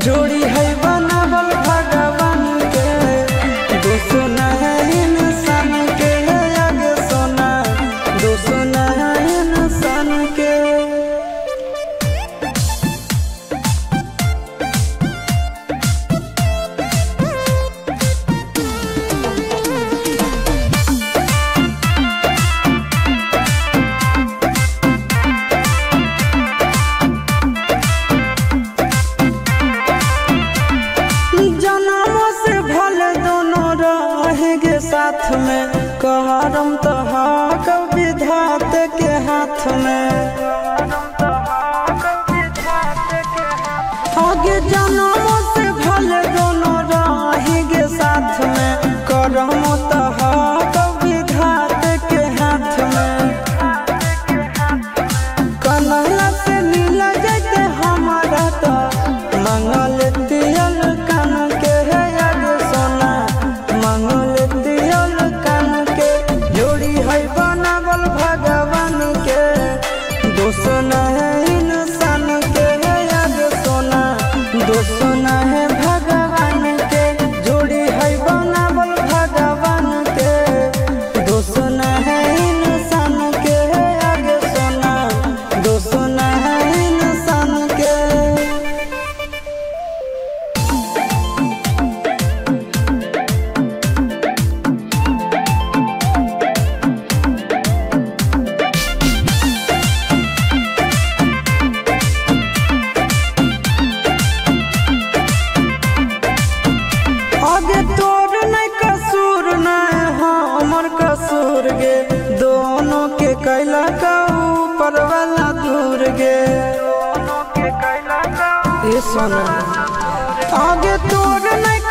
जोड़ी है बनावल भगवान के दोसो न है इंसान के आगे सोना दोसो न है इंसान के। साथ में कहरम तो विधात के हाथ में आगे जन्मों से भले दोनों रहेंगे साथ में करम तो विधात के हाथ में। कन्हैया से मिल जाते हमारा तो मंगल तियल कान के है याद सोना मंगल बनावल भगवान के दोसो न है इंसान के याद सोना दोसो न है भगवान के। जोड़ी है बनावल भगवान के दोसो न है इंसान के याद सोना दोसो न है इंसान के। आगे तोर नहीं कसूर नहीं हमर कसूर गे दोनों के कैला का ऊपर वाला दूर गे ये सोना। आगे तोर नहीं